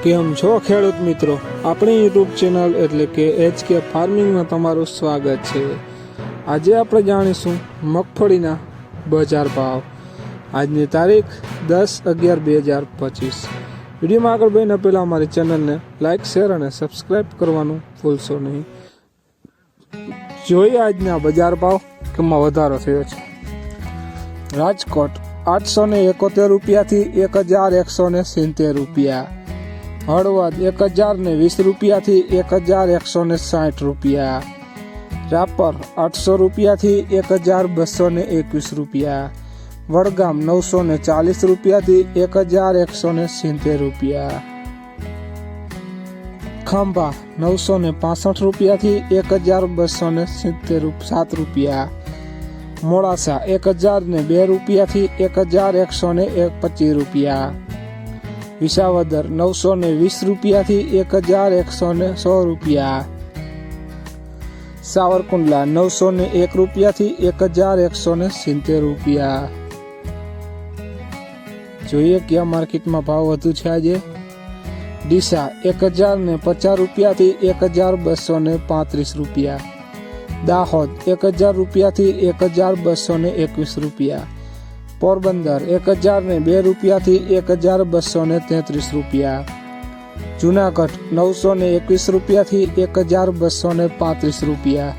કેમ છો ખેડૂત મિત્રો, આપણી યુટ્યુબ ચેનલ એટલે કે HK ફાર્મિંગમાં તમારું સ્વાગત છે। આજે આપણે જાણીશું મગફળીના બજાર ભાવ। આજની તારીખ 10/11/2025। વિડીયોમાં આગળ વધીને પહેલાં અમારી ચેનલને લાઇક, શેર અને સબસ્ક્રાઈબ કરવાનું ભૂલશો નહીં। જોઈએ આજના બજાર ભાવ કેમાં વધારો થયો છે। રાજકોટ 871 રૂપિયાથી 1170 રૂપિયા, હળવદ 1020 રૂપિયાથી 1160 રૂપિયા, રાપર 800 રૂપિયાથી 1221 રૂપિયા, વડગામ 940 રૂપિયાથી 1170 રૂપિયા, ખાંભા 965 રૂપિયાથી 1207 રૂપિયા, મોડાસા 1002 રૂપિયાથી 1125 રૂપિયા, વિસાવદર 920 રૂપિયાથી 1110 રૂપિયા, સાવરકુંડલા 901 રૂપિયાથી 1170 રૂપિયા। જોઈએ કયા માર્કેટમાં ભાવ વધુ છે આજે। ડીસા 1050 રૂપિયાથી 1235 રૂપિયા, દાહોદ 1000 રૂપિયાથી 1221 રૂપિયા, પોરબંદર 1002 રૂપિયાથી 1233 રૂપિયા, જુનાગઢ 921 રૂપિયાથી 1235 રૂપિયા,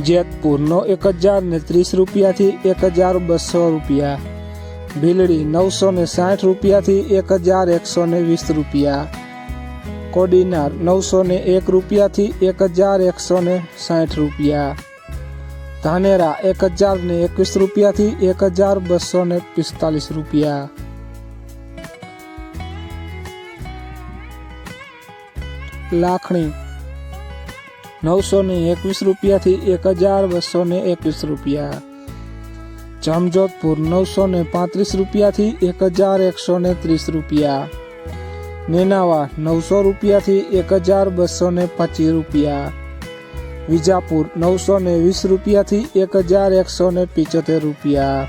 જેતપુર 1030 રૂપિયાથી 1200 રૂપિયા, ભીલડી 960 રૂપિયાથી 1120 રૂપિયા, કોડીનાર 901 રૂપિયાથી 1160 રૂપિયા, ધાનેરા 1021 રૂપિયાથી 1245 રૂપિયા, લાખણી 921 રૂપિયાથી 1221 રૂપિયા, જામજોધપુર 935 રૂપિયાથી 1130 રૂપિયા, નેનાવા 900 રૂપિયાથી 1225 રૂપિયા, વિજાપુર 920 રૂપિયાથી 1175 રૂપિયા।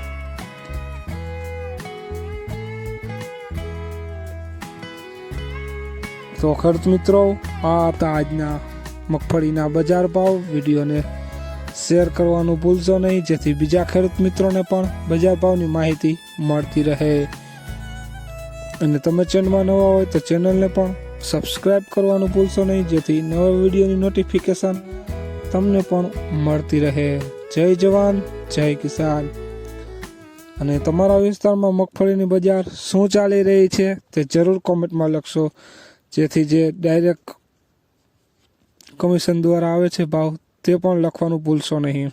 તો ખેડૂત મિત્રો, આ હતા આજના મગફળીના બજાર ભાવ। વિડીયોને શેર કરવાનું ભૂલશો નહીં, જેથી બીજા ખેડૂત મિત્રોને પણ બજાર ભાવની માહિતી મળતી રહે। અને તમે ચેનલમાં નવા હોય તો ચેનલને પણ સબસ્ક્રાઈબ કરવાનું ભૂલશો નહીં, જેથી નવા વિડીયોની નોટિફિકેશન તમને પણ મળતી રહે। જય જવાન, જય કિસાન। અને તમારા વિસ્તારમાં મગફળીની બજાર શું ચાલી રહી છે તે જરૂર કોમેન્ટમાં લખશો, જેથી જે ડાયરેક્ટ કમિશન દ્વારા આવે છે ભાવ તે પણ લખવાનું ભૂલશો નહીં।